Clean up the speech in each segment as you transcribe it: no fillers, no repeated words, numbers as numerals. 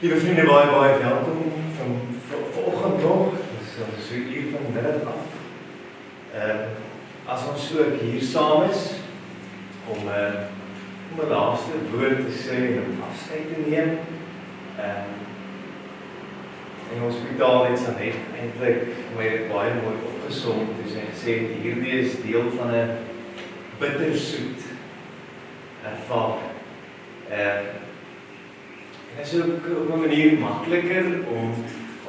Lieve vriende, baie welkom vanoggend nog. Dis so 'n uur van die middag af. As ons so hier saam is om 'n laaste woord te sê en om afskeid te neem. In ons hospitaal het sy net eintlik my dit baie mooi opgesom toe sy gesê het hierdie is deel van 'n bittersoet ervaring. En dit is ook op 'n manier makliker om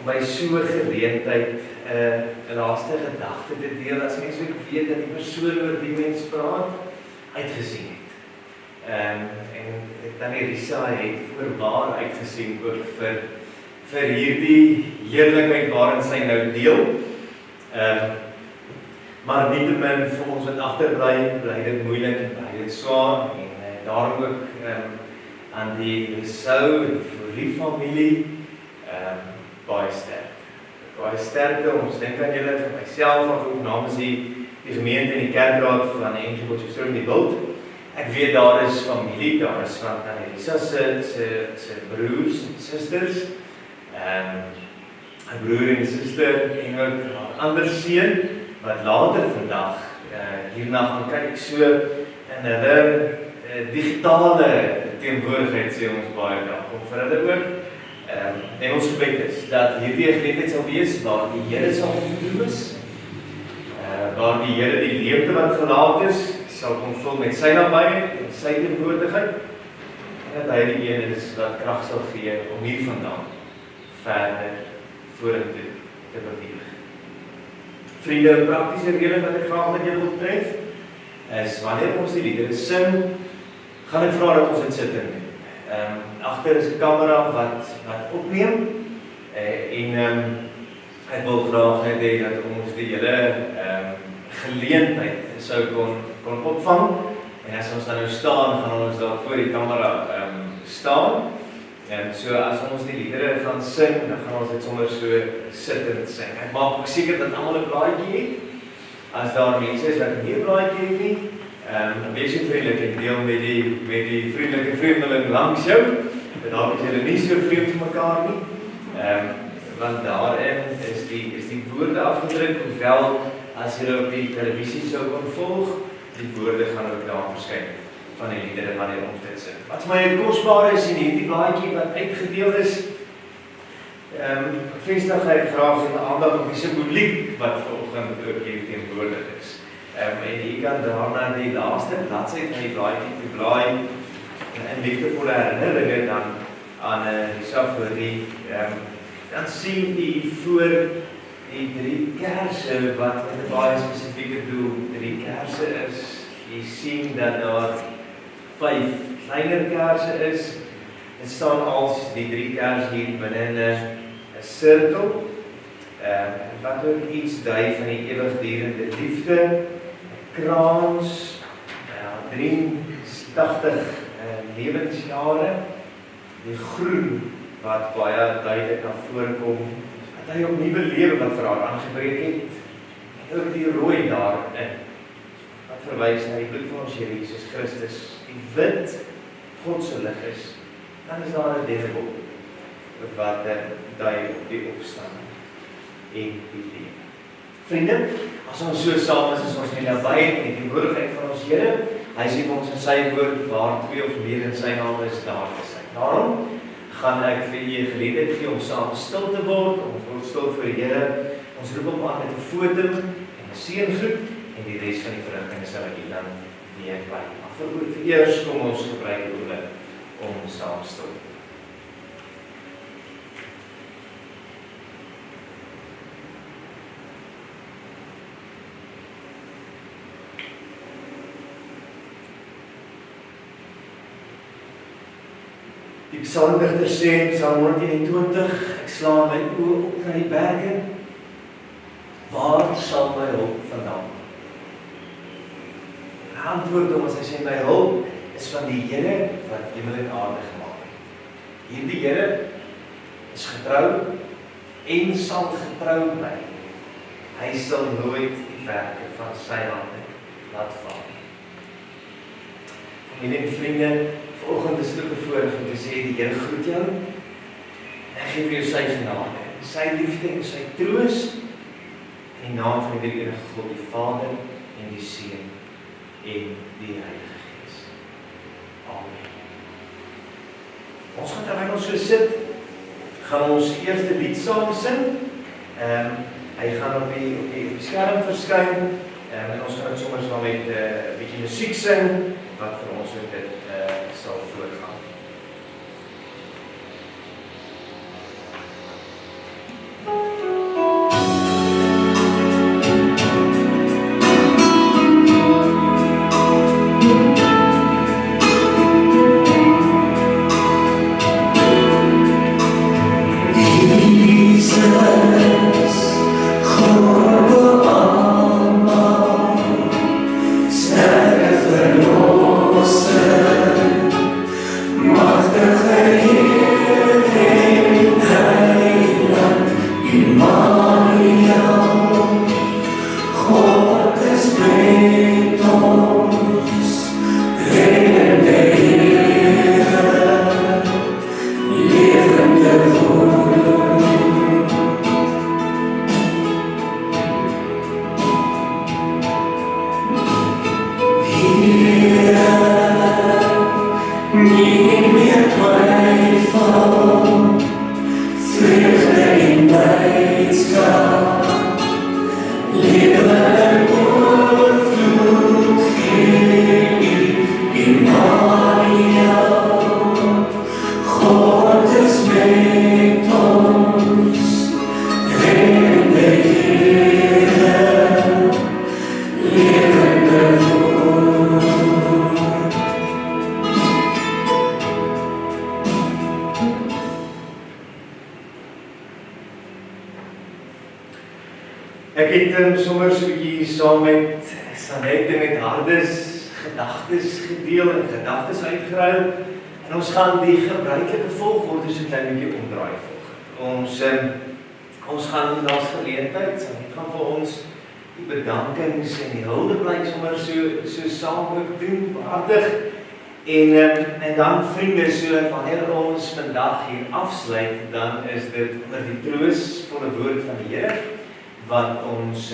by so 'n geleentheid 'n laaste gedagte te deel as mens ook weet dat die persoon oor wie mens praat uitgesien het. En Tannie Risa het voorwaar uitgesien ook vir hierdie heerlikheid waarin sy nou deel. Maar nietemin vir ons wat agterbly, bly dit moeilik en bly dit swaar en daarom ook aan die Rousseau en die Fourie familie baie sterk. Baie sterkte, ons dink aan julle, vir myself, ook namens die gemeente en die kerkraad van NG Potchefstroom die Bult. Ek weet daar is familie, daar is van Tannie Risa se broers en susters, 'n broer en suster en ook 'n ander seun wat later vandag hierna gaan kyk, so in hulle digitale teenwoordigheid sê ons baie welkom vir hulle ook. En ons gebed is dat hierdie geleentheid sal wees waar die Here sal toeroes, waar die Here die leemte wat gelaat is, sal kom vul met sy nabyheid en sy teenwoordigheid, en dat hy die een is wat krag sal gee om hiervandaan verder vorentoe te beweeg. Vriende, 'n praktiese reëling wat ek graag met julle wil tref, is wanneer ons die liedere sing, gaan ek vra dat ons dit sit in. Agter is 'n kamera wat opneem, en ek wil graag net hê dat ons die hele geleentheid sou kon opvang, en as ons dan nou staan, gaan ons daar voor die kamera staan, en so as ons die liedere gaan sing, dan gaan ons dit sommer so sittend sing. Ek maak ook seker dat almal 'n blaadjie het. As daar mense is wat nie 'n blaadjie het nie, wees so vriendelik en deel met die vriendelike vreemdeling langs jou. Daar is julle nie so vreemd vir mekaar nie. Want daarin is die woorde afgedruk, hoewel as julle op die televisie sou kon volg, die woorde gaan ook daar verskyn van die liedere wanneer ons dit sing. Wat vir my kosbaar is in hierdie blaadjie wat uitgedeel is, vestig ek graag in aandag op die simboliek wat vanoggend ook hier teenwoordig is. En hier kan daarna die laaste bladsy van die blaadjie te blaai in liefdevolle herinneringe dan aan Risa Fourie. Dan sien jy voor die 3 kerse wat met 'n baie spesifieke doel 3 kerse is. Jy sien dat daar 5 kleiner kerse is. Dit staan als die 3 kerse hier binne in 'n sirkel, wat ook iets dui van die ewigdurende liefde, 'n kraans, 83 lewensjare, die groen wat baie duidelik na vore kom, dat hy op nuwe lewe wat vir haar aangebreek het, en ook die rooi daarin, wat verwys na die bloed van ons Here Jesus Christus, die wit God se lig is. Dan is daar 'n dennebok wat dui op die opstanding en die lewe. Vriende, as ons so saam is ons nie nabyheid en die teenwoordigheid van ons Here. Hy sê vir ons in sy woord, waar 2 of meer in sy naam is, daar is hy. Daarom gaan ek vir julle geleentheid gee om saam stil te word, om stil voor die Here. Ons roep hom aan met 'n fotum en 'n seëngroet, en die res van die verrigtinge sal ek julle dan weer by. Maar vir eers kom ons gebruik die oomblik om saam stil te word. Die psalmdigter sê in Psalm 121, ek slaan my oë op na die berge, waar sal my hulp vandaan? Hy antwoord hom as hy sê, my hulp is van die Here wat hemel en aarde gemaak het. Hierdie Here is getrou en sal getrou bly. Hy sal nooit die werke van sy hande laat val. Familie en vriende, vanoggend is dit 'n voorreg om te sê die Here groet jou. Ek gee vir jou sy genade, sy liefde en sy troos, in die naam van die enige God, die Vader en die Seun en die Heilige Gees. Amen. Ons gaan terwyl ons so sit, gaan ons eerste lied saam sing. Hy gaan op die skerm verskyn, en ons gaan sommer saam met 'n bietjie musiek sing, wat vir ons ook dit sal voorgaan. Ek het sommer so 'n bietjie saam met Sanette met Hardes gedagtes gedeel en gedagtes uitgeruil, en ons gaan die gebruikelike volgorde so 'n klein bietjie omdraai volg. Ons gaan daar's geleentheid, Sanette gaan vir ons die bedankings en die huldeblyk sommer so saam ook doen, waardig. En dan vriende, so wanneer ons vandag hier afsluit, dan is dit onder die troostvolle woord van die Here, wat ons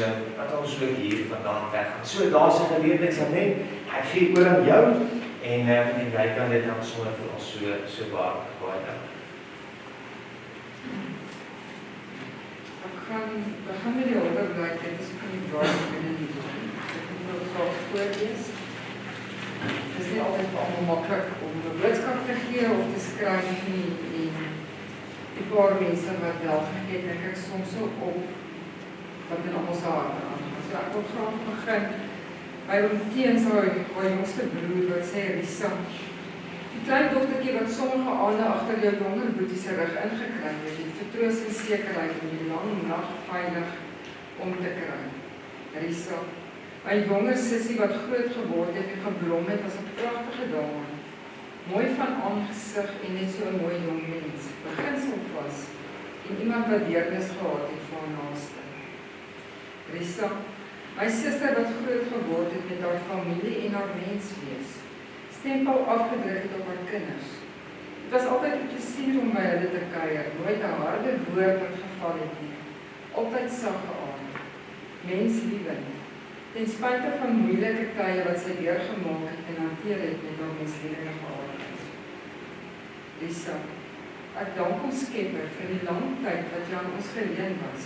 ook hier vandaan weggaan. So daar's 'n geleentheid, Sanette, ek gee oor aan jou, en jy kan dit dan sommer vir ons so baie dank. We gaan met die huldeblyk, dit is van die draai binne die boek. Ek wil dit graag voorlees. Het is nie altyd vir almal maklik om 'n boodskap te gee of te skryf nie, en die paar mense wat wel gegee het, dink ek soms so op wat in almal se harte aangaan. So ek wil graag begin by Teens, haar jongste broer, wat sê, Risa, die klein dogtertjie wat sommige aande agter jou jonger boetie se rug ingekry het vertroos en sekerheid om die lang nag veilig om te kry. Risa, my jonger sussie wat groot geword het en geblom het as 'n pragtige dame, mooi van aangesig en net so 'n mooi jong mens, beginsel was en iemand wat deernis gehad het vir haar naaste. Risa, my suster wat groot geword het met haar familie en haar menswees, stempel afgedruk het op haar kinders. Dit was altyd 'n plesier om by hulle te kuier, nooit 'n harde woord wat geval het nie, altyd sagge aard, menslievend, ten spyte van moeilike tye wat sy deurgemaak het en hanteer het met haar menslievende aardheid. Risa, ek dank ons Skepper vir die lang tyd wat jy aan ons geleen was.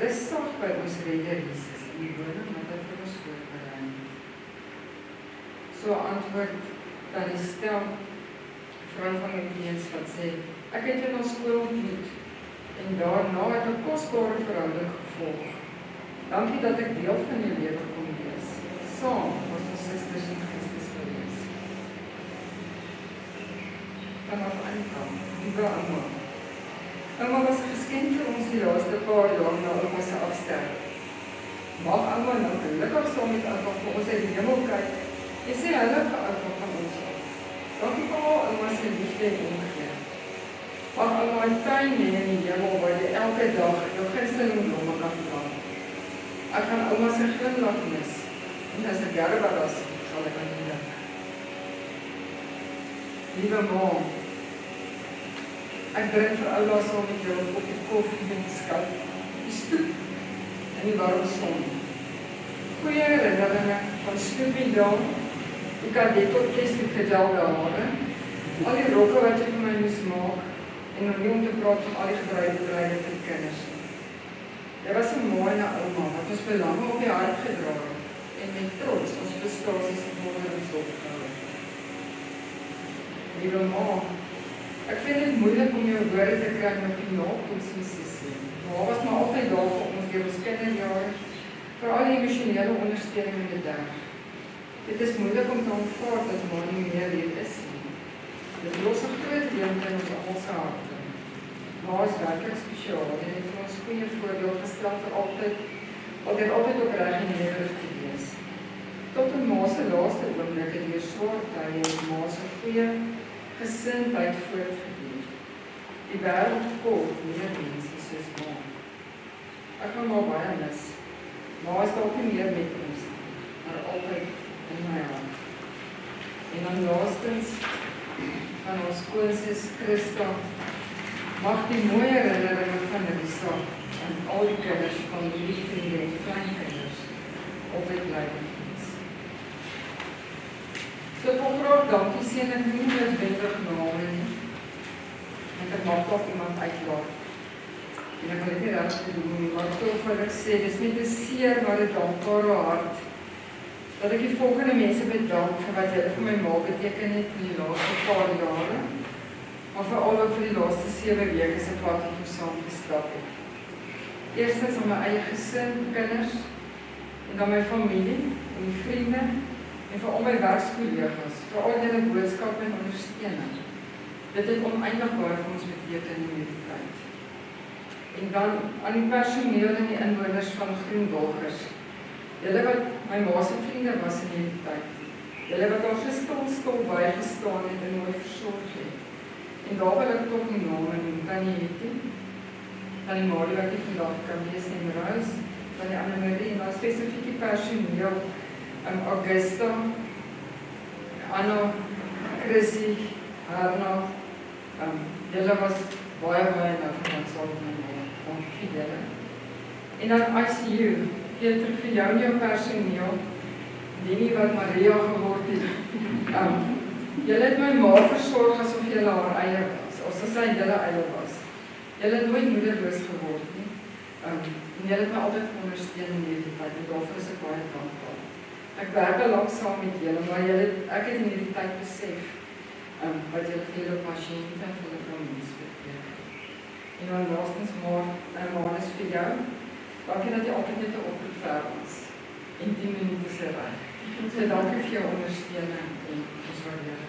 Rus sag by ons Redder Jesus in die woning wat hy vir ons voorberei het. So antwoord dan die stel, vrou van die Teens wat sê, ek het in ons skool ontmoet en daarna het 'n kosbare verhouding gevolg. Dankie dat ek deel van jou lewe kon wees. Saam was ons susters in Christus gewees. Vanaf aanvang, liewe ouma. Ouma was 'n geskenk vir ons die laaste paar jaar na ouma se afsterwe. Mag ouma nou gelukkig saam met ouma vir ons uit die hemel kyk en sê hulle vir ouma van ons af. Dankie vir haar ouma se liefde en omgee. Mag ouma 'n tuin hê in die hemel waar jy elke dag jou gunsteling blomme kan plant. Ek gaan ouma se glimlag mis, en as ek Gerber was, sal ek aan dink. Liewe ma, Ek drink vir oula saam met jou 'n koppie koffie met die skou, die stoep en die warm son. Goeie herinneringe van Snoopy Down, die kadetorkes met gegelde hare, al die rokke wat jy vir my moes maak, en nog nie om te praat van al die gebruide breide vir die kinders. Jy was 'n mooi ouma wat ons belange op die hart gedra het en met trots ons prestasies en vorderings opgehou het. Liewe ma, ek vind dit moeilik om jou woorde te kry om 'n finaal toetsies te sien. Ma was maar altyd daar vir ons deur ons kinderjare, vir al die emosionele ondersteuning in die dag. Dit is moeilik om te aanvaar dat ma nie meer hier is nie. Dit los 'n groot leemte in ons almal se harte. Ma is werklik spesiaal en het vir ons goeie voorbeeld gestel vir altyd, wat er altyd opreg en nederig te wees. Tot in ma se laaste oomblikke deur swaar tye het ma se goeie gesindheid voortgeduur. Die wêreld kort meer mense soos ma. Ek gaan ma baie mis. Ma is dalk nie meer met ons, maar altyd in my hart. En dan laastens van ons skoonsis Christa, mag die mooie herinneringe van Risa en al die kinders, familie, vriende en kleinkinders altyd bly wees. So ek wil graag dankie sê en ek nie noodwendig name nie. Want ek mag ook iemand uitlaat. En ek wil dit nie reg doen nie, maar toch wat ek sê, dis met 'n seer maar 'n dankbare hart, dat ek die volgende mense bedank vir wat julle vir my ma beteken het in die laaste paar jare, maar veral ook vir die laaste 7 weke se pad wat ons saam gestap het. Eerstens aan my eie gesin, kinders, en dan my familie, en die vriende, en vir al my werkskollegas, vir al julle boodskappe en ondersteuning. Dit het oneindig baie vir ons beteken in hierdie tyd. En dan aan die personeel en die inwoners van Groenwilgers, julle wat my ma se vriende was in hierdie tyd, julle wat daar stil bygestaan het en my versorg het. En daar wil ek toch die name noem, Tannie Hetty, Tannie Marie wat ek vandag kan lees en Roos, Tannie Annemarie, en dan spesifieke personeel, Augusta, Anna, Chrissy, Harna, julle was baie nou van wat sal met my dankie julle. En dan ICU, Peter, vir jou en jou personeel, Dini wat Maria geword het, julle het my ma versorg asof julle haar eie was, of sy julle eie was. Julle het nooit moederloos geword nie. En julle het my altyd ondersteun in hierdie tyd, en daarvoor is ek baie dankbaar. Ek werk al lank saam met julle, maar ek het in hierdie tyd besef, wat julle vir julle pasiënte en vir julle families beteken. En dan laastens maar, Manus vir jou, dankie dat jy altyd net 'n oproep ver was, en 10 minute se ry. So dankie vir jou ondersteuning en ons waardeer.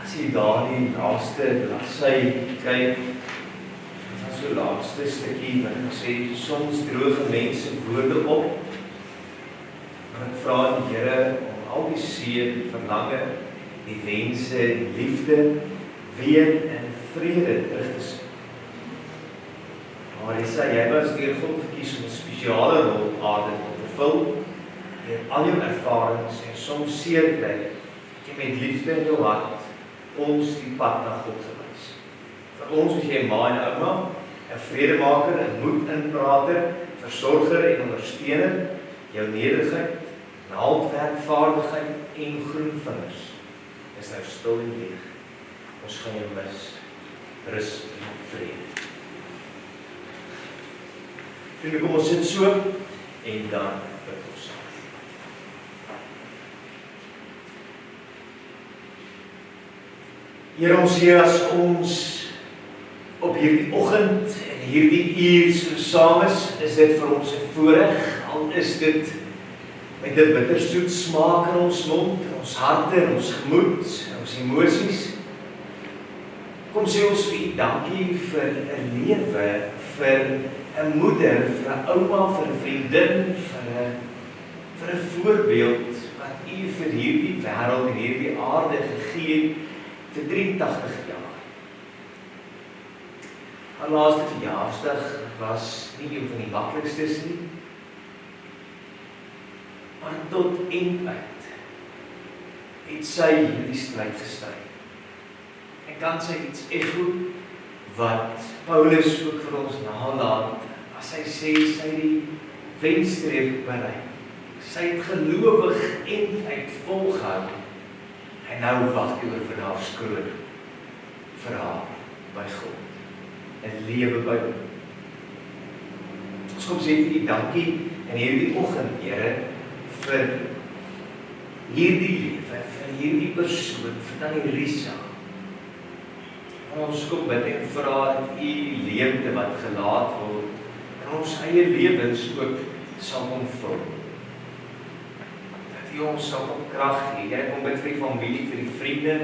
As jy daar die laaste bladsy kyk, dit is so laaste stukkie wat ek sê, soms droge mense woorde op, en ek vra die Here om al die seën, die verlange, die wense, die liefde, weer en vrede terug te sien. Maar hy sê, jy was deur God gekies om 'n spesiale rol op aarde te vul, deur al jou ervarings en soms seer kry, dat jy met liefde in jou hart ons die pad na God gewys. Vir ons is jy ma en ouma, 'n vredemaker, 'n moedinprater, versorger en ondersteuner, jou nederigheid, handwerkvaardigheid en groenvingers is nou stil en leeg. Ons gaan jou mis, rus en vrede. Vriende, kom ons sit so, en dan bid ons saam. Here ons Heer, as ons op hierdie oggend en hierdie uur so saam is dit vir ons 'n voorreg, al is dit met 'n bittersoet smaak in ons mond, in ons harte, in ons gemoed, in ons emosies. Kom sê ons vir U dankie vir 'n lewe, vir 'n moeder, vir 'n ouma, vir 'n vriendin, vir 'n voorbeeld wat U vir hierdie wêreld en hierdie aarde gegee het vir 83 jaar. Haar laaste verjaarsdag was nie een van die maklikstes nie. Maar tot eind uit het sy hierdie stryd gestry. En kan sy iets echo wat Paulus ook vir ons nalaat, as hy sê sy het die wenstreep bereik. Sy het gelowig eind uit volgehou en nou wag die oor vir haar skroon vir haar by God. 'n lewe by hom. Ons kom sê vir die dankie in hierdie oggend, Here, vir hierdie lewe, vir hierdie persoon, vir Tannie Risa. Ons kom bid en vra dat U leemte wat gelaat word, in ons eie lewens ook sal ontvul. Dat U ons sal op krag gee. Here, kom bid vir die familie, vir die vriende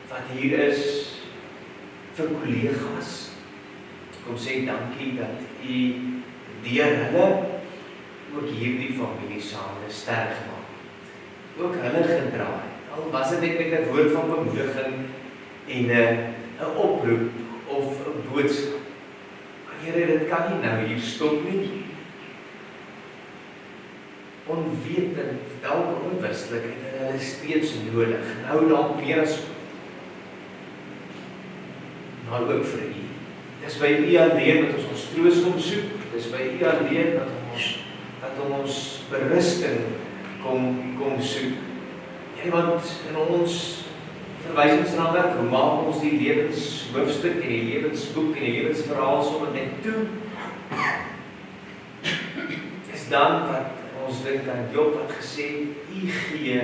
wat hier is, vir kollegas. Kom sê dankie dat U deur hulle ook hierdie familie saam sterk gemaak het. Ook hulle gedra het. Al was dit net met 'n woord van bemoediging en 'n oproep of 'n boodskap. Maar Here, dit kan nie nou hier stop nie. Onwetend, dalk onbewuslik, en hulle is steeds nodig. Nou dalk meer as maar ook vir U. Dis by U alleen dat ons troos kom soek. Dis by U alleen dat ons berusting kom soek. Ja, want in ons verwysingsraamwerk maak ons die lewenshoofstuk en die lewensboek en die lewensverhaal sommer net toe. Is dan wat ons dink aan Job wat gesê het, U gee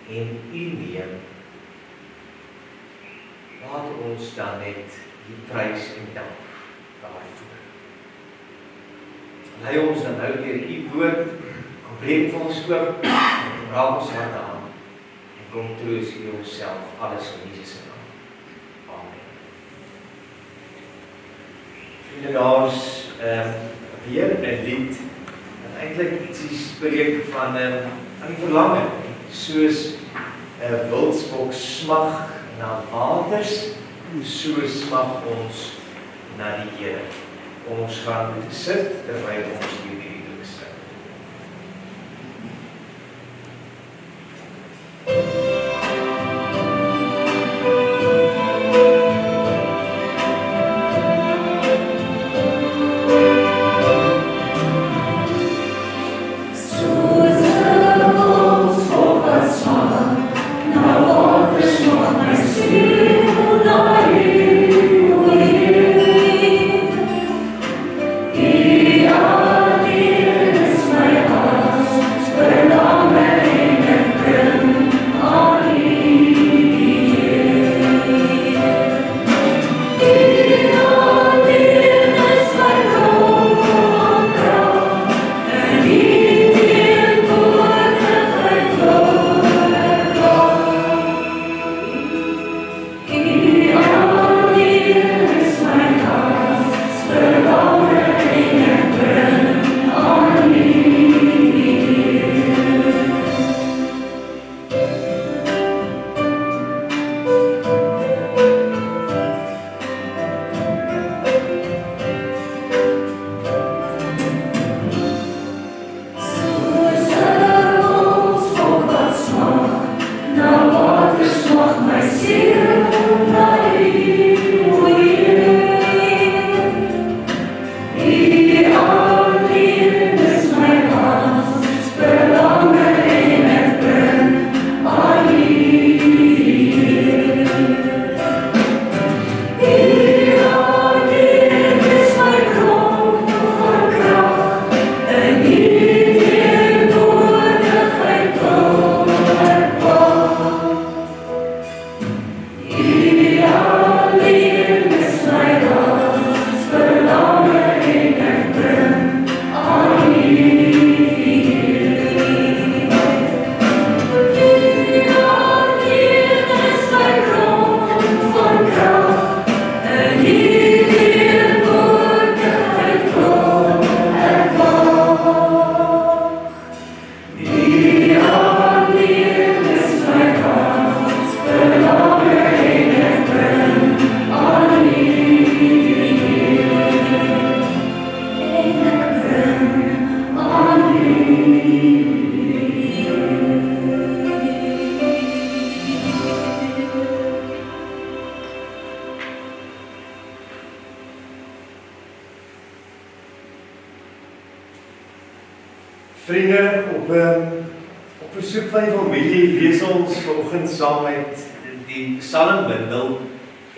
en U neem. Laat ons dan net die prys en dank daarvoor. Lei ons dan nou deur U woord, kom breek vir ons oop, raak ons harte aan, en kom troos U onsself, alles in Jesus se naam. Amen. Vriende, daar is weer 'n lied, wat eintlik ietsie spreek van die verlange, soos 'n wildsbok smag na waters, so smag ons na die Here. Ons gaan sit terwyl ons hierdie lied sing. He Vriende, op versoek van die familie lees ons vanoggend saam met die psalmbundel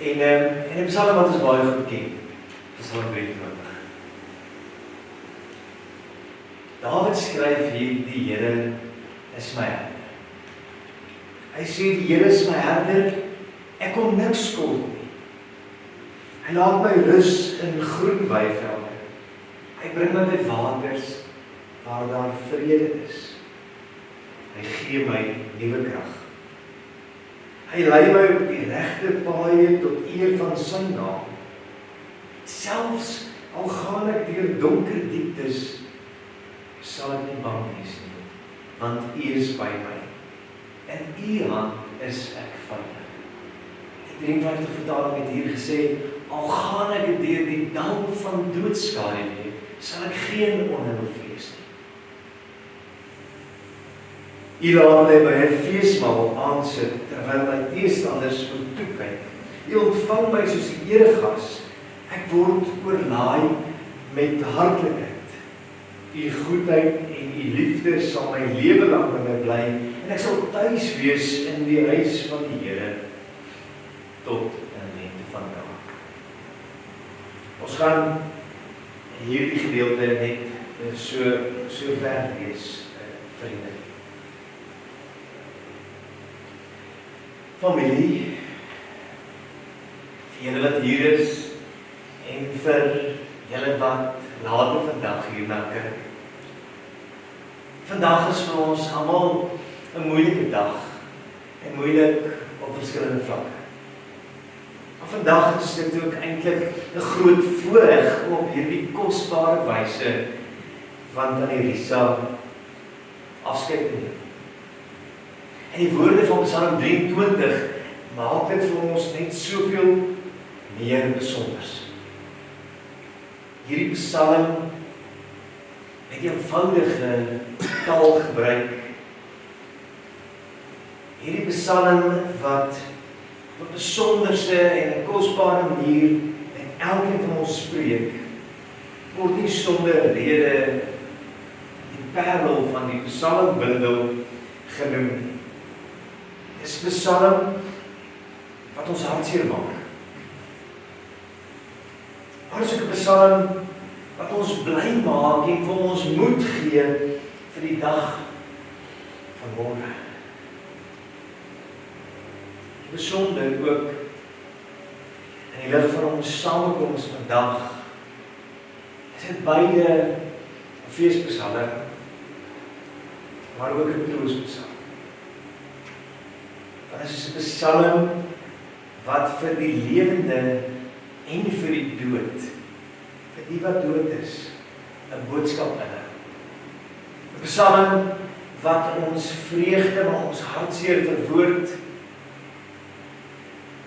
en 'n psalm wat ons baie goed ken, Psalm 23. Dawid skryf hier, die Here is my herder. Hy sê die Here is my herder, ek kom niks kort nie. Hy laat my rus in groen weivelde. Hy bring my by waters waar daar vrede is. Hy gee my nuwe krag. Hy lei my op die regte paaie tot eer van sy naam. Selfs al gaan ek deur donker dieptes, sal ek nie bang wees nie, want U is by my. In U hand is ek veilig. Die 53 vertaling het hier gesê, al gaan ek deur die dal van doodskade, sal ek geen onheil vrees nie. U laat my by 'n feesmaal aansit, terwyl my teestanders moet toekyk. U ontvang my soos 'n eregas. Ek word oorlaai met hartlikheid. U goedheid en U liefde sal my lewe lank by my bly, en ek sal tuis wees in die huis van die Here tot in die einde van dae. Ons gaan hierdie gedeelte net so ver lees, vriende. Familie, vir julle wat hier is, en vir julle wat later vandag hier na kyk. Vandag is vir ons almal 'n moeilike dag, en moeilik op verskillende vlakke. Maar vandag is dit ook eintlik 'n groot voorreg om op hierdie kosbare wyse van Tannie Risa afskeid te neem. En die woorde van Psalm 23 maak dit vir ons net soveel meer besonders. Hierdie psalm met eenvoudige taal gebruik. Hierdie psalm wat op 'n besonderse en 'n kosbare manier met elkeen van ons spreek, word nie sonder rede die parel van die psalmbundel genoem nie. Dis 'n psalm wat ons hartseer maak. Maar is ook 'n psalm wat ons bly maak en vir ons moed gee vir die dag van môre. Besonder ook in die lig van ons samekoms vandag, is dit beide 'n feespsalm, maar ook 'n troospsalm. Dit is 'n psalm wat vir die lewende en vir die dood, vir die wat dood is, 'n boodskap inhou. 'n Psalm wat ons vreugde, maar ons hartseer verwoord,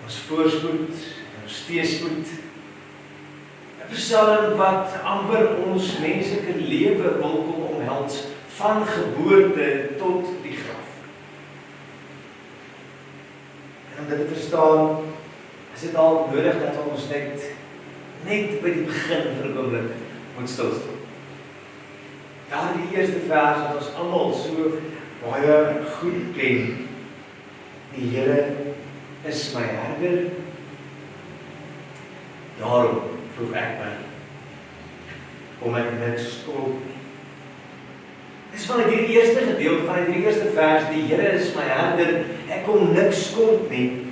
ons voorspoed, ons teëspoed. 'n Psalm wat amper ons menslike lewe wil kom omhels, van geboorte tot die graf. En om dit te verstaan, is dit dalk nodig dat ons net by die begin vir 'n oomblik moet stilstaan. Daar die eerste vers wat ons almal so baie goed ken. Die Here is my herder. Daarom vroeg ek my, kom ek niks kort nie. Dis vanuit die eerste gedeelte, vanuit die eerste vers, die Here is my herder, ek kom niks kort nie,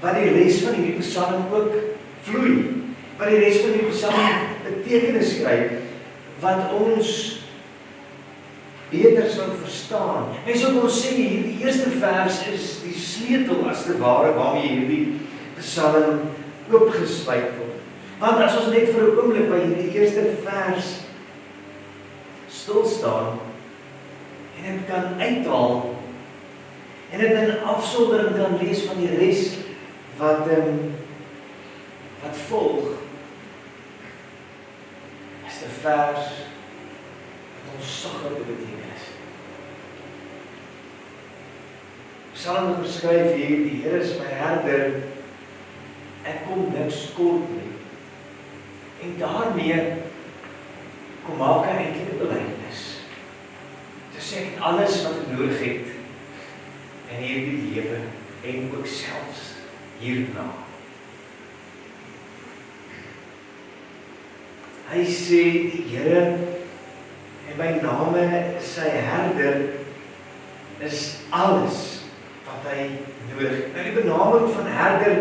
wat die res van hierdie psalm ook vloei, wat die res van die psalm betekenis skryf, wat ons beter sal verstaan. Mens sou kon sê, hierdie eerste vers is die sleutel as te ware waarmee hierdie psalm oopgesluit word. Want as ons net vir 'n oomblik by hierdie eerste vers stil staan en dit kan uithaal en dit in afsondering kan lees van die res wat volg, is 'n vers wat ons saglike betekenis. Psalm beskryf hier, die Here is my herder, ek kom niks kort nie. En daarmee kom maak hy eintlik 'n belydenis. sê ek het alles wat ek nodig het in hierdie lewe en ook selfs hierna. Hy sê die Here en my name sy herder is alles wat hy nodig het. Nou die benaming van herder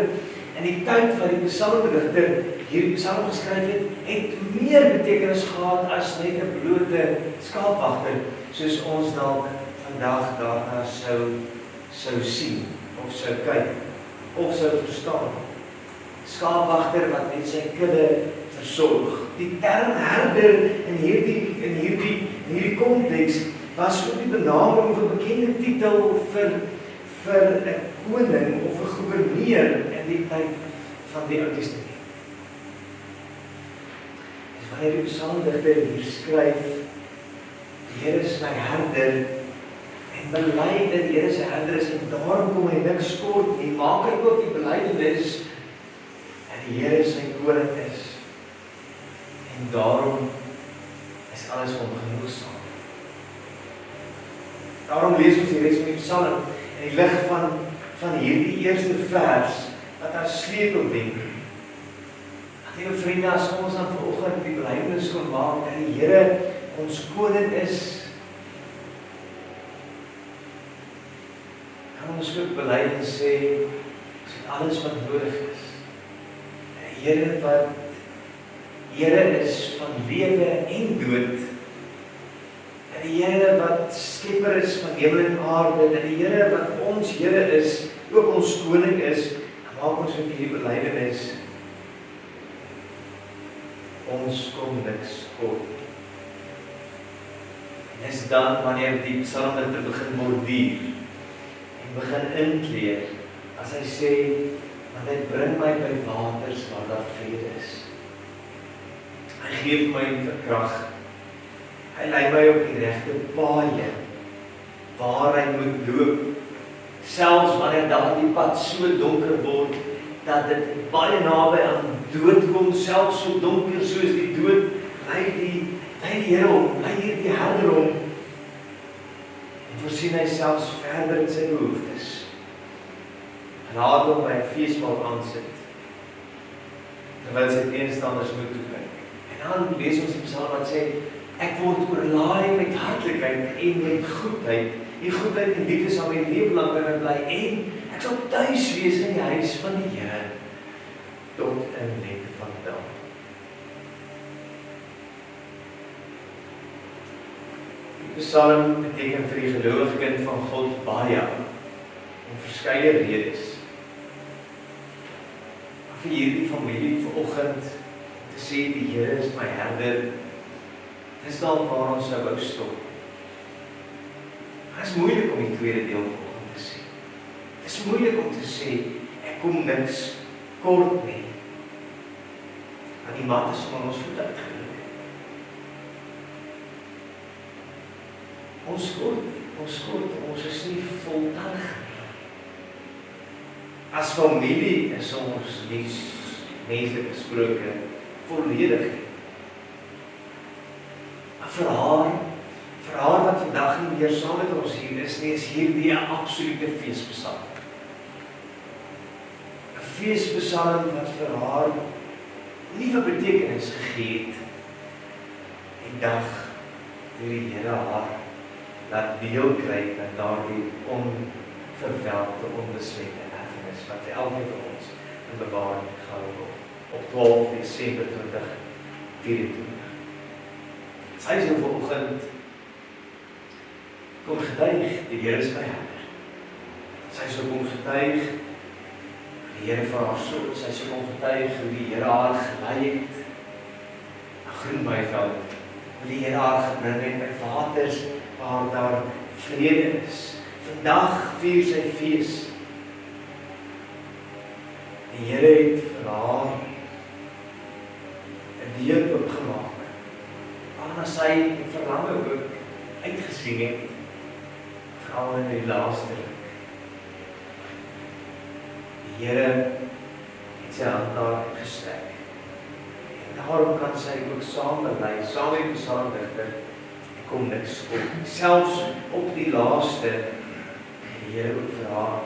in die tyd wat die psalmdigter hierdie psalm geskryf het meer betekenis gehad as net 'n blote skaapwagter, soos ons dalk vandag daarna sou sien, of sou kyk, of sou verstaan. Skaapwagter wat net sy kudde versorg. Die term herder in hierdie konteks was ook die benaming of 'n bekende titel vir 'n koning of 'n gouverneur in die tyd van die Ou Testament. Dus wanneer die psalmdigter hier skryf, die Here is my herder, en bely dat die Here sy herder is, en daarom kom hy niks kort nie, maak hy ook die belydenis dat die Here sy koning is, en daarom is alles hom genoegsaam. Daarom lees ons die res van die psalm in die lig van hierdie eerste vers wat as sleutel dien. Liewe vriende, as ons dan vanoggend die belydenis kon maak dat die Here ons koning is, kan ons ook bely en sê ons het alles wat nodig is. Die Here is van lewe en dood. En die Here wat skepper is van hemel en aarde, en die Here wat ons Here is, ook ons koning is, maak ons met hierdie belydenis, ons kom niks kort. En is dan wanneer die psalmdigter begin borduur en begin inkleer, as hy sê, want hy bring my by waters waar daar vrede is. Hy gee my krag. Hy lei my op die regte paaie waar hy moet loop. Selfs wanneer daardie pad so donker word dat dit baie naby aan dood kom, selfs so donker soos die dood, lei die Here hom, lei hierdie herder hom, en voorsien hy selfs verder in sy behoeftes. En laat hom by 'n feesmaal aansit, terwyl sy teenstanders moet toekyk. En dan lees ons die psalm wat sê, ek word oorlaai met hartlikheid en met goedheid. Die goedheid en liefde sal my lewe lank in my bly, en ek sal tuis wees in die huis van die Here tot in lengte van dae. Die psalm beteken vir die gelowige kind van God baie, om verskeie redes. Maar vir hierdie familie vanoggend te sê die Here is my herder, dis dalk waar ons sou wou stop. Het is moeilik om die tweede deel vanoggend te sê. Het is moeilik om te sê, ek kom niks kort nie. Want die mat is van ons voet uitgeluk. Ons is nie voltallig nie. As familie is ons nie menslik gesproke volledig nie. Maar vir haar wat vandag nie meer saam met ons hier is nie, is hierdie 'n absolute feespsalm. 'n Feespsalm wat vir haar nuwe betekenis gegee het. Die dag toe die Here haar laat deel kry aan daardie onverwelkte, onbeslette erfenis wat vir elkeen van ons in bewaring gehou word op 12 Desember 2024. Sy is vanoggend kom getuig, die Here is my herder. Sy sou kom getuig, die Here vir haar sorg, sy sou kom getuig hoe die Here haar gelei het na groen weiveld, hoe die Here haar gebring het by waters waar daar vrede is. Vandag vier sy fees. Die Here het vir haar 'n deur oopgemaak, waarna sy die verlange ook uitgesien het, veral in die laaste ruk. Die Here het sy hand daar gestrek. En daarom kan sy ook saam bely, saam met die psalmdigter, kom niks kort. Selfs op die laaste, die Here ook vir haar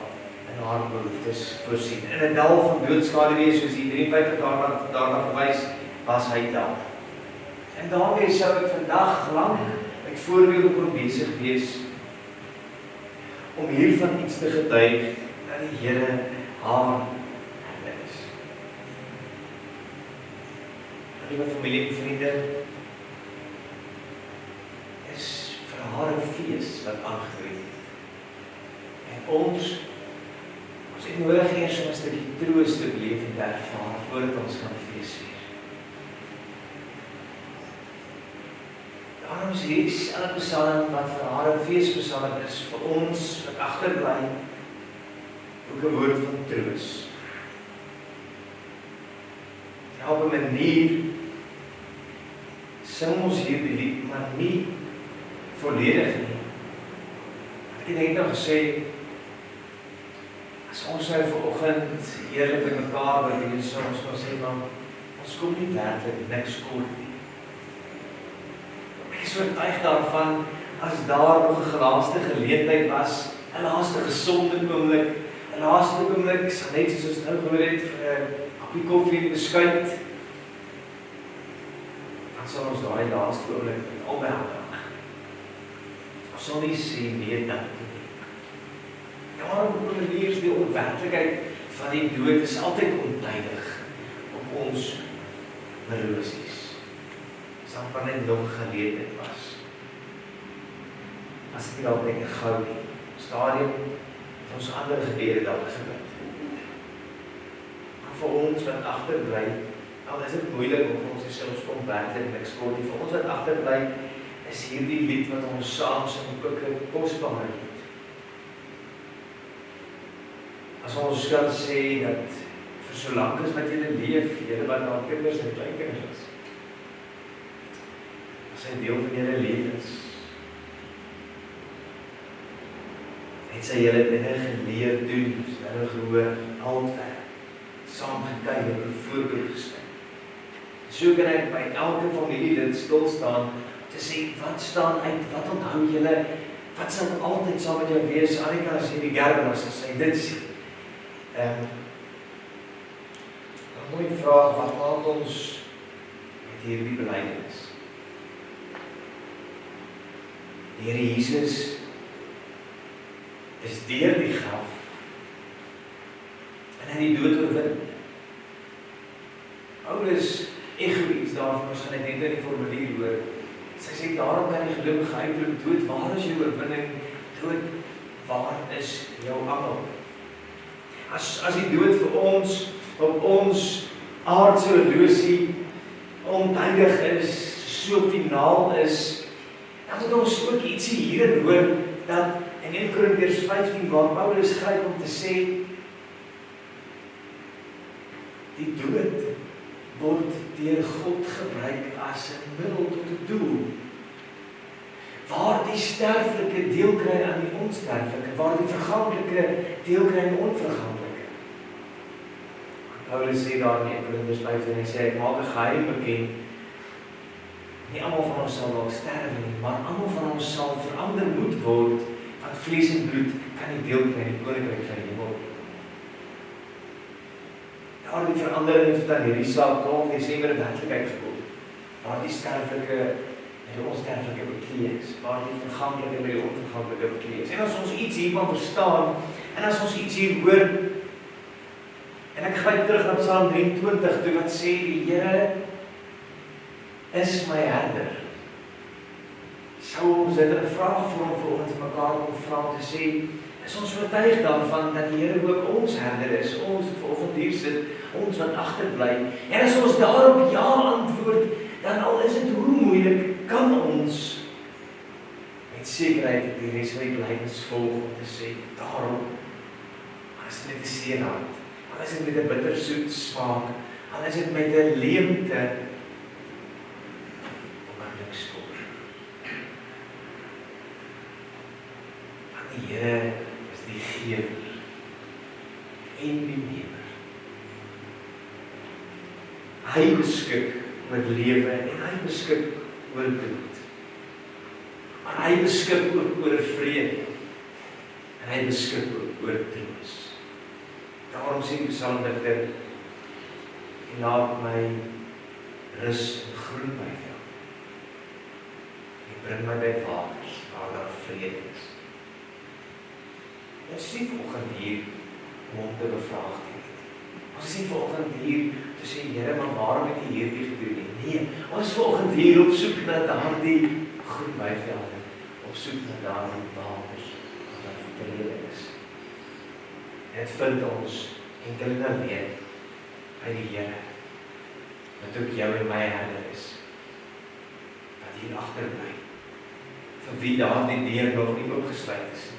en haar behoeftes voorsien. In 'n dal van doodskaduwee, soos die 53 daarna verwys, was hy daar. En daarmee sou ek vandag lank met voorbeelde kon besig wees om hiervan iets te getuig dat die Here haar is. Liewe familie en vriende, is vir haar 'n fees wat aangebreek het. En ons het nodig eers om 'n stukkie troos te beleef en te ervaar voordat ons kan fees vier. Daarom is hierdie selfde psalm wat vir haar 'n feespsalm is, vir ons wat agterbly, ook 'n woord van troos. Op 'n manier sing ons hierdie lied, maar nie volledig nie. Ek het nou gesê, as ons nou vanoggend heerlik met mekaar by die sou ons maar sê, maar ons kom nie werklik niks kort nie. Ek is oortuig daarvan, as daar nog 'n laaste geleentheid was, 'n laaste gesonde oomblik, 'n laaste oomblik, sal net soos ons nou gehoor het, vir 'n koppie koffie en beskuit, dan sal ons daai laaste oomblik met albei hande aan. Ons sal nie sê nee dankie. Daarom op 'n manier is die onwerklikheid van die dood is altyd ontydig op ons horlosies. Sampa net nog geleentheid was. As dit dalk net 'n gou stadium het ons ander gebeure dalk gebeur. Maar vir ons wat agterbly, al is dit moeilik om vir ons te sê ons kom werklik niks kort nie. Vir ons wat agterbly is hierdie lied wat ons saam sing ook 'n kosbare lied. As ons kan sê dat vir so lank as wat julle leef, julle wat nou kinders en kleinkinders is, is 'n deel van julle lewens. Het sy julle dinge geleer doen, nou gehoor, altyd, saam getuig en voorbeeld gestel. So kan ek by elke familie dit stil staan, te sê, wat staan uit, wat onthou julle, wat sal altyd saam met jou wees, Annika as hierdie Gerben, as sy dit sê. Een mooie vraag, wat maak ons met hierdie belydenis? Die Here Jesus is deur die graf en hy die dood oorwin. Paulus egoïs daarvan, ons gaan net in die formulier hoor. Sy sê, daarom kan die gelowige uitroep, dood, waar is jou oorwinning? Dood, waar is jou angel? As die dood vir ons, op ons aardse horlosie, ontydig is, so finaal is, dan moet ons ook ietsie hierin hoor, dat in 1 Korintiërs 15, waar Paulus skryf om te sê, die dood word deur God gebruik as 'n middel tot 'n doel. Waar die sterflike deel kry aan die onsterflike, waar die verganklike deel kry aan die onverganklike. Paulus sê daar in 1 Korintiërs 15, hy sê, ek maak 'n geheim bekend, nie almal van ons sal dalk sterf nie, maar almal van ons sal verander moet word, want vlees en bloed kan nie deel kry in die koninkryk van die hemel. Daar die verandering het dan hierdie saak 12 Desember in werklikheid gekom, waar die sterflike en die onsterflike bekleed is, waar die verganklike en die onverganklike bekleed is. En as ons iets hiervan verstaan, en as ons iets hier hoor, en ek gryp terug na Psalm 23, toe wat sê, die Here is my herder. Sou ons dit 'n vraag vir hom vir ons mekaar om vra te sê, is ons oortuig daarvan dat die Here ook ons herder is, ons wat vanoggend hier sit, ons wat agterbly. En as ons daarop ja antwoord, dan al is dit hoe moeilik, kan ons met sekerheid die res van die belydenis volg om te sê, daarom, as dit met 'n seer hart, al is dit met 'n bittersoet smaak, al is dit met 'n leemte, die Here is die gewer en die nemer. Hy beskik oor lewe en hy beskik oor dood. Maar hy beskik ook oor vrede. En hy beskik ook oor troos. Daarom sê die psalmdigter, "U laat my rus en groen by veld. U bring my by waters waar daar vrede is." Ons is nie vanoggend hier om hom te bevraagteken. Ons is nie vanoggend hier te sê, Here, maar waarom het U hierdie gedoen nie? Nee, ons is vanoggend hier op soek na daardie groen weivelde, op soek na daardie waters waar daar vrede is. En dit vind ons enkel en alleen by die Here, wat ook jou en my herder is, wat hier agter bly, vir wie daardie deur nog nie oopgesluit is nie.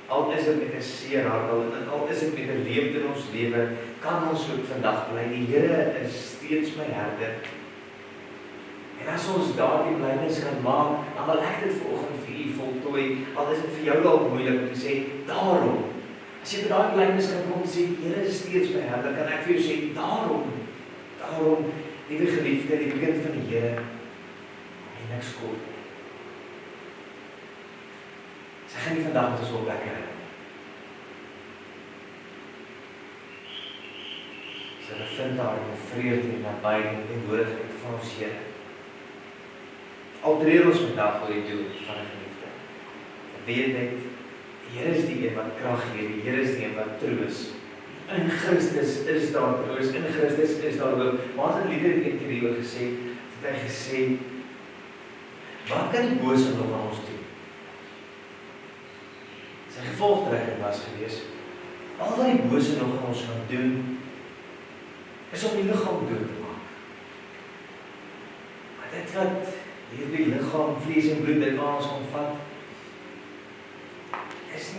Al is dit met 'n seer hart, al is dit met 'n leemte in ons lewe, kan ons ook vandag bly, die Here is steeds my herder. En as ons daardie blynis kan maak, dan wil ek dit vanoggend vir u voltooi, al is dit vir jou dalk moeilik om te sê, daarom, as jy by daai blynis kan kom sê, Here is steeds my herder, kan ek vir jou sê, daarom, liewe geliefde, die kind van die Here, en niks kort. Sy gaan nie vandag met ons op lekker hou. Sy bevind daar in vrede en nabye en teenwoordigheid van ons Here. Al treur ons vandag oor die dood van 'n geliefde. Weet net, die Here is die een wat krag gee, die Here is die een wat troos. In Christus is daar troos, in Christus is daar hoop. Martin Luther het een keer hieroor gesê, het hy gesê, wat kan die bose nog aan ons doen? Sy gevolgtrekking was gewees, al wat die bose nog aan ons gaan doen, is om die liggaam dood te maak. Maar dit wat hierdie liggaam, vlees en bloed, dit waar ons gaan vat, is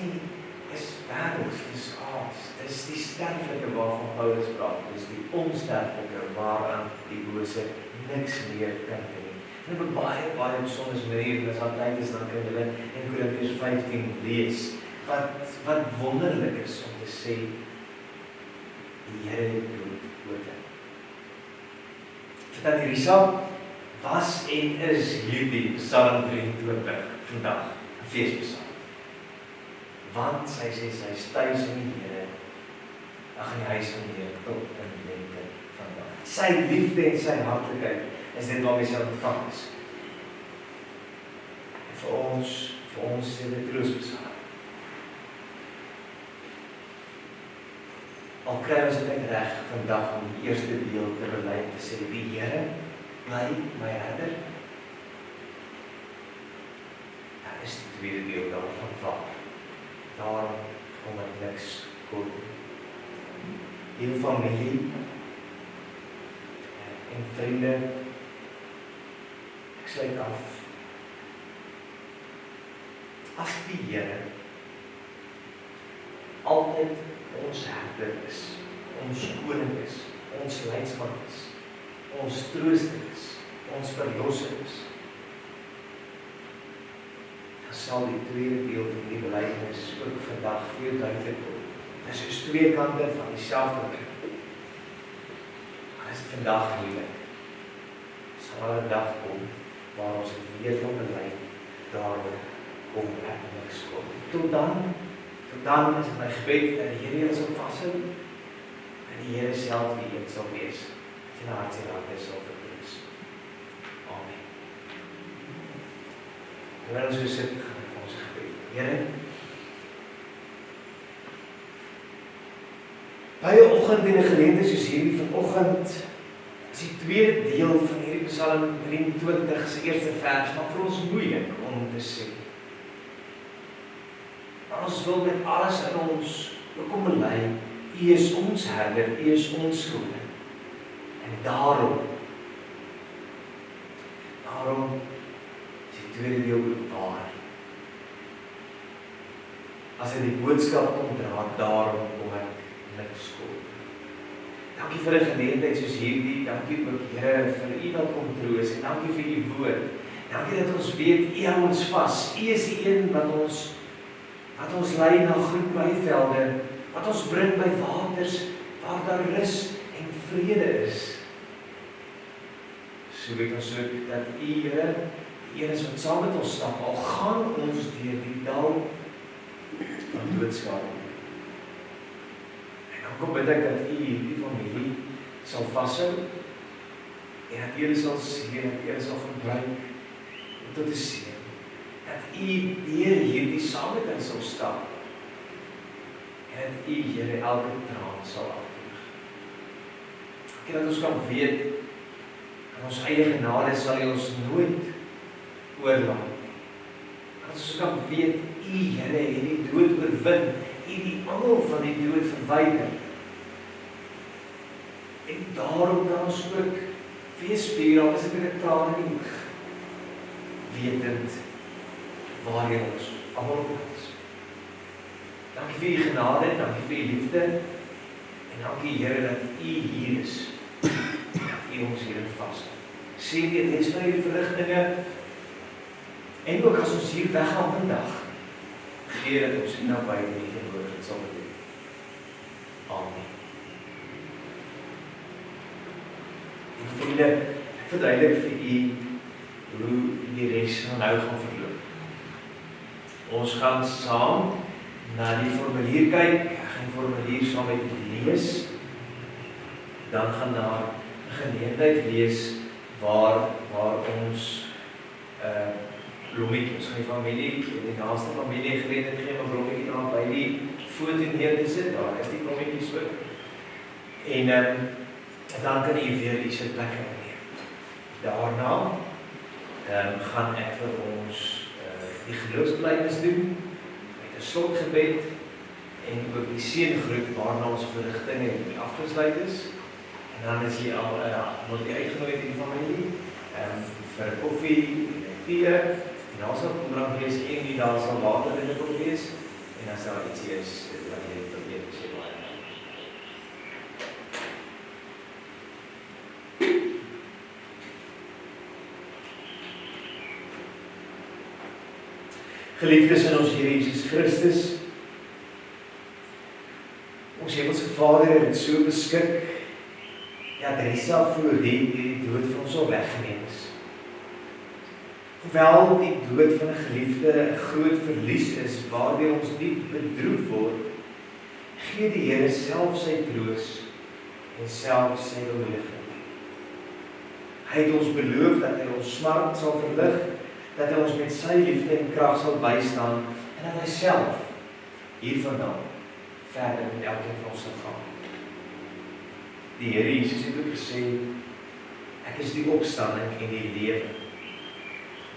wêrelds, dis aards, dis die sterflike waarvan Paulus praat, dis die onsterflike waaraan die bose niks meer kan doen. En op 'n baie besondere manier, en as daar tyd is, dan kan julle in Korintiërs 15 lees, wat wonderlik is om te sê, die Here het dood oorwin. Vir tannie Risa was en is hierdie Psalm 23 vandag 'n feespsalm. Want sy sê sy is tuis in die Here, in die huis van die Here tot in die lente vandag. Sy liefde en sy hartlikheid is dit waarmee sy ontvang is. En vir ons is dit 'n troostpsalm. Al kry ons dit net reg vandag om die eerste deel te bely te sê, die Here bly my herder. Dan is die tweede deel daarvan waar. Daarom kom ek niks kort. Liewe familie en vriende, ek sluit af. As die Here altyd ons herder is, ons koning is, ons leidsman is, ons trooster is, ons verlosser is, dan sal die tweede deel van die belydenis ook vandag veel duidelik word. Dit is soos twee kante van dieselfde ding. Maar as dit vandag moeilik, sal daar 'n dag kom waar ons dit weer kan bely, daaroor kom ek niks kom. Tot dan is het my gebed dat die Here ons sal vashou en die Here self die een sal wees, dat jy na hart en hart sal vertroos. Amen. Terwyl ons so sit, gaan ek ons gebed. Here, by 'n oggend en 'n geleentheid soos hierdie vanoggend, is die tweede deel van hierdie Psalm 23 se eerste vers, maar vir ons moeilik om te sê. Ons wil met alles in ons kom bely, U is ons herder, U is ons koning. En daarom is die tweede deel ook waar. As hy die boodskap omdra, daarom kom ek niks kort. Dankie vir 'n geleentheid soos hierdie, dankie ook Here vir U wat kom troos, en dankie vir U woord. Dankie dat ons weet, U hou ons vas, U is die een wat ons lei na groen weivelde, wat ons bring by waters waar daar rus en vrede is. So weet ons ook dat U, Here, die een is wat saam met ons stap, al gaan ons deur die dal van doodskade. En dan kom bid ek dat U hierdie familie sal vashou, en dat U sal seën, dat U sal gebruik tot 'n seën. Dat U deur hierdie saam met ons sal stap, en dat U, Here, elke traan sal afdroog. En dat ons kan weet, in ons eie genade sal U ons nooit oorlaat. Dat ons kan weet, U, Here, het die dood oorwin, U die angel van die dood verwyder. En daarom kan ons ook feesvier, al is dit met 'n traan in die oog, wetend waarheen ons almal op is. Dankie vir U genade, dankie vir U liefde, en dankie, Here, dat U hier is, dat U ons hierin vashou. Sien die res van hierdie verligtinge, en ook as ons hier weggaan vandag, gee dat ons U naby in die teenwoordigheid sal beleef. Amen. En vriende, ek verduidelik vir U hoe die res van nou gaan verloop. Ons gaan saam na die formulier kyk, ek gaan die formulier saam met U lees, dan gaan daar 'n geleentheid wees waar ons blommetjie, ons gaan die familie, die naaste familie geleentheid gee om 'n blommetjie daar by die foto neer te sit, daar is die blommetjies ook. En dan kan U weer die sitplek inneem. Daarna gaan ek vir ons die geloofsbelijdenis doen, met 'n slotgebed, en ook die seëngroet waarna ons verrigtinge afgesluit is. En dan is jy al, word jy uitgenooi in die familie, vir koffie, tee, en daar sal koeldrank wees, en die daar sal water in die kop wees, en as daar iets is, wat jy probeer te sê. Geliefdes in ons Here Jesus Christus, ons Hemelse Vader het dit so beskik, dat hy self voor die dood van ons al weggeneem is. Hoewel die dood van 'n geliefde 'n groot verlies is, waardeur ons diep bedroef word, gee die Here self sy troos en self sy bemoediging. Hy het ons beloof dat hy ons smart sal verlig, dat hy ons met sy liefde en krag sal bystaan, en dat hy self hiervandaan verder met elkeen van ons sal gaan. Die Here Jesus het ook gesê, ek is die opstanding en die lewe.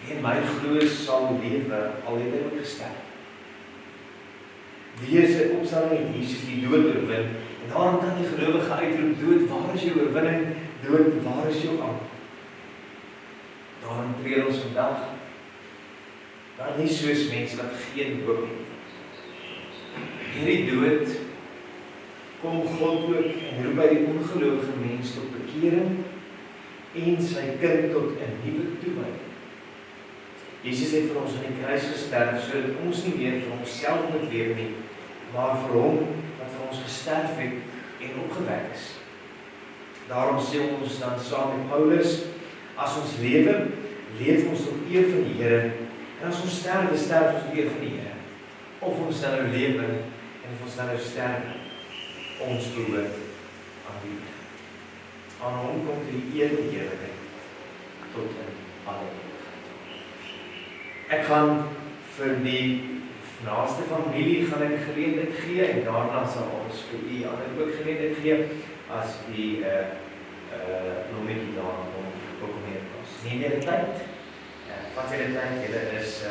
Wie in my glo sal lewe, al het hy ook gesterf. Deur sy opstanding het Jesus die dood oorwin, en daarom kan die gelowige uitroep, dood, waar is jou oorwinning? Dood, waar is jou angst? Daarom tree ons vandag, maar nie soos mense wat geen hoop het. Hierdie dood kom God ook en roep by die ongeloofige mens tot bekering en sy kind tot 'n nuwe toewyding. Jesus het vir ons aan die kruis gesterf, sodat ons nie meer vir onsself moet leef nie, maar vir hom wat vir ons gesterf het en opgewek is. Daarom sê ons dan saam met Paulus, as ons lewe, leef ons tot eer van die Here, en as ons sterwe, sterf ons tot eer van die Here. Of ons dan nou lewe, en of ons dan nou sterwe, ons behoort aan die Here. Aan hom kom die eer en heerlikheid tot in alle ewigheid. Ek gaan vir die naaste familie gaan ek geleentheid gee, en daarna sal ons vir die ander ook geleentheid gee, as die blommetjie daar ook meer pas. Neem jy die tyd? Vat jy die tyd, julle is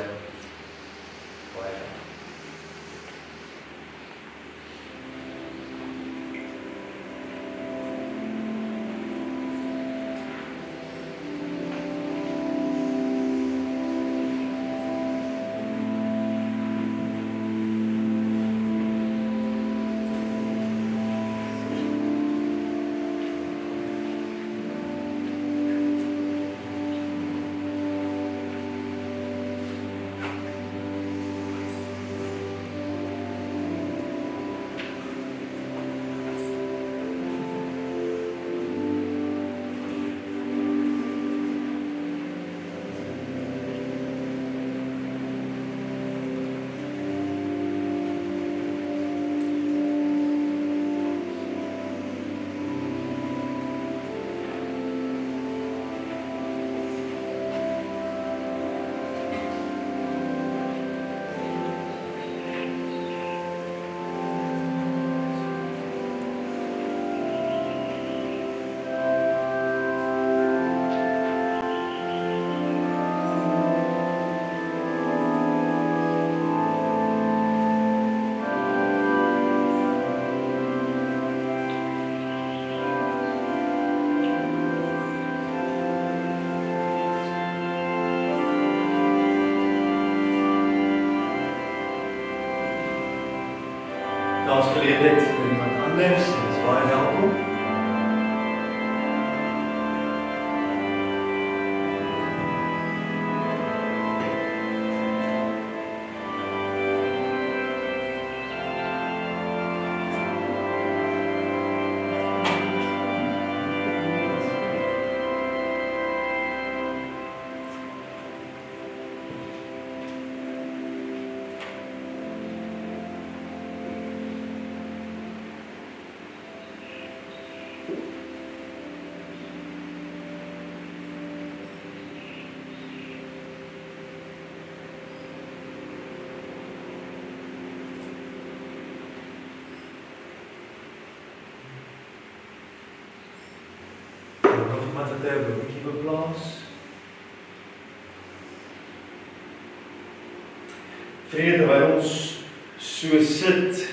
baie dank. geleer dit vir iemand anders, en is baie welkom. Wat het 'n boekie beplaas. Vriende, terwyl ons so sit,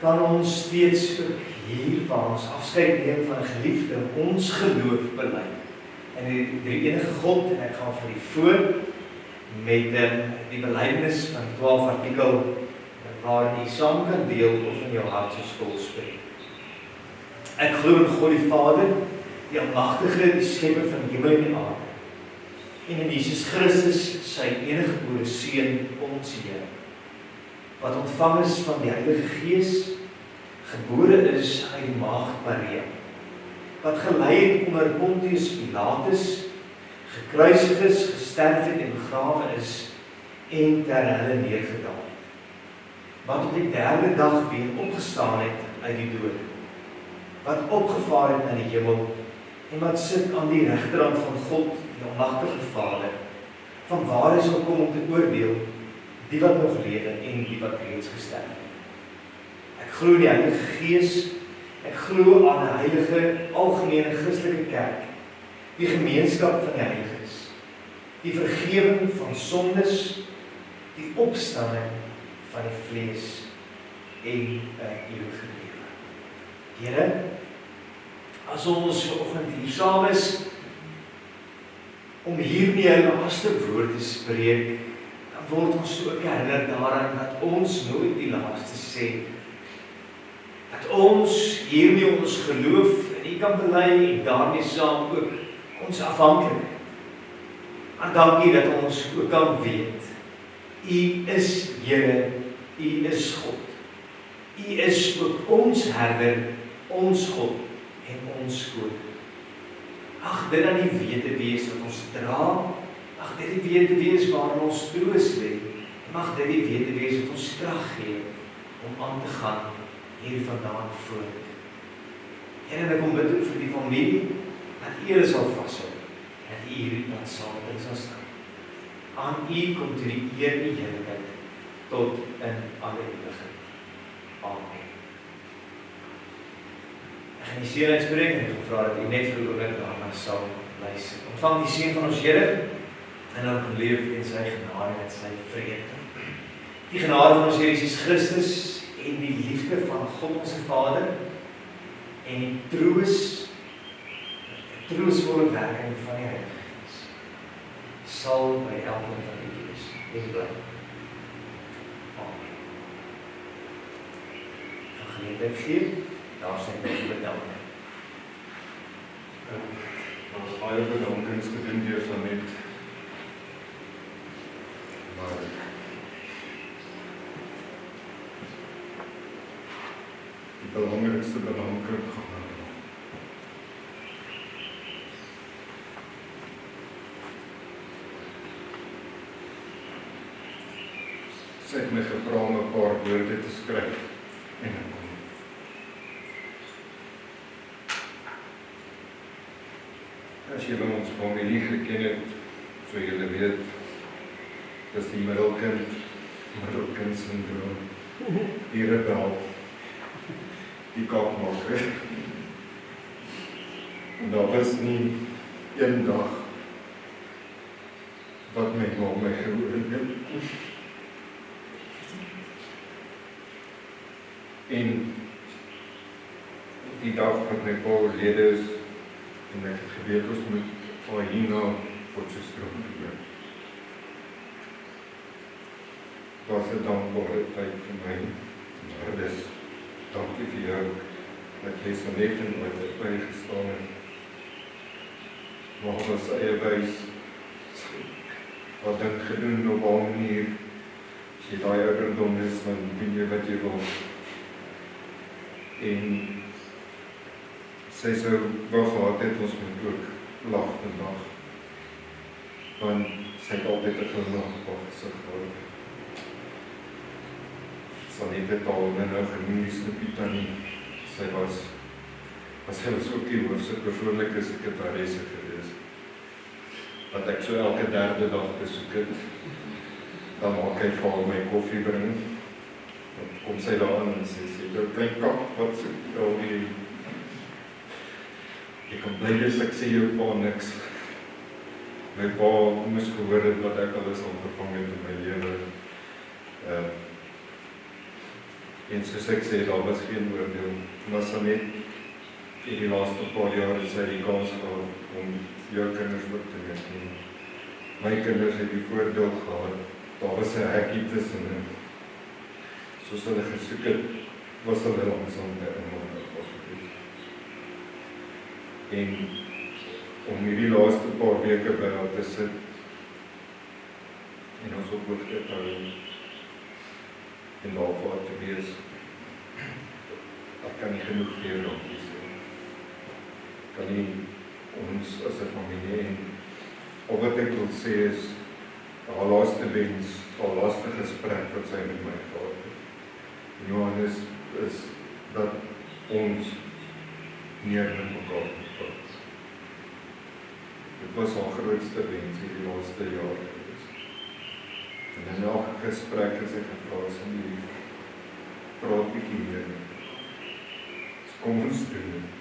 kan ons steeds ook hier waar ons afskeid neem van 'n geliefde, ons geloof bely. En die enige God, en ek gaan vir u voor met die belydenis van 12 artikel waarin u saam kan deel of in jou hart se skool spreek. Ek glo in God die Vader, die Almagtige, die Skepper van hemel en die aarde. En in Jesus Christus, sy enige gebore Seun, ons Here, wat ontvang is van die Heilige Gees, gebore is uit die maagd Maria, wat gelei het onder Pontius Pilatus, gekruisig is, gesterf het en begrawe is, en ter helle neergedaal het, wat op die derde dag weer opgestaan het uit die dood, wat opgevaar het na die hemel, en wat sit aan die regterhand van God, die Almagtige Vader, van waar hy sal kom om te oordeel, die wat nog lewe en die wat reeds gesterf het. Ek glo in die Heilige Gees, ek glo aan 'n heilige, algemene Christelike kerk, die gemeenskap van die heiliges, die vergewing van sondes, die opstanding van die vlees en 'n ewige lewe. Here, as ons vanoggend hier saam is, om hiermee 'n laaste woord te spreek, dan word ons ook herinner daaraan dat ons nooit die laaste sê. Dat ons hiermee ons geloof in U kan bely en daarmee saam ook ons afhanklikheid. En dankie dat ons ook kan weet, U is Here, U is God. U is ook ons herder, ons God en ons koning. Ag, dit dan die wete wees wat ons dra, mag dit die wete wees waarin ons troos lê, mag dit die wete wees wat ons krag gee om aan te gaan hier vandaan voort. Here, ek kom bid ook vir die familie, dat U hulle sal vashou, en dat U hierdie pad saam met hulle sal staan. Aan U kom toe die eer en die heerlikheid tot in alle ewigheid. Amen. Ek gaan die seën uitspreek en ek gevra dat U net vir 'n oomblik daarna sal luister. Ontvang die seën van ons Here en dan kan leef in sy genade en sy vrede. Die genade van ons Here Jesus Christus en die liefde van God ons Vader en die troostvolle werking van die Heilige Gees sal by elkeen van u wees en bly. Amen. Dan geleentheid gee, daar sê ek bedank. Ons baie bedankings gedoen deur Sanet. Maar die belangrikste bedanking gaan sy het my gevra om 'n paar woorde te skryf en ek kom. As julle ons familie geken het, so julle weet, dis die middelkind syndroom, die rebel, die kaapmaker. En daar was nie een dag wat my ma my gehoor het. En die dag wat my pa oorlede is, en ek het geweet ons moet al hierna Potchefstroom doen. Was 'n dankbare tyd vir my. Maar dis, dankie vir jou, dat jy so net en ooit by gestaan het. Maar ons eie wys, wat ding gedoen op 'n manier, as jy daai ouderdom is, dan doen jy wat jy wil. En sy sou wou gehad het, ons moet ook lag vandag. Want sy het altyd 'n glimlag op haar gesig gehad. Sal nie dit al nou genoem die Snoepita nie. Sy was ook die hoofse persoonlike sekretaresse gewees. Wat ek so elke derde dag besoek het, dan maak hy vir my koffie bring. Dan kom sy daar aan en sê, jou klein kap, wat soek al die... Ek kan bly dis, ek sê jou pa niks. My pa moes gehoor het wat ek alles aangevang het in my lewe. En soos ek sê, daar was geen oordeel. Maar sy net in die laaste paar jaar is sy die kans gehad om jou kinders ook te neem. My kinders het die voordeel gehad. Daar was 'n hekkie tussen hen. Soos hulle gesoek het, was hulle langsaam by iemand gewees. En om hierdie laaste paar weke by haar te sit en ons op hoogte te hou en daar vir haar te wees, ek kan nie genoeg vir jou dankie sê. Kan nie ons as 'n familie en al wat ek wil sê is haar laaste wens, haar laaste gesprek wat sy met my gehad het. Johannes, is dat ons neer met mekaar moet praat. Dit was haar grootste wens hierdie laaste jaar gewees. En in elke gesprek het sy gevra asseblief, praat bietjie meer. Kom ons doen dit.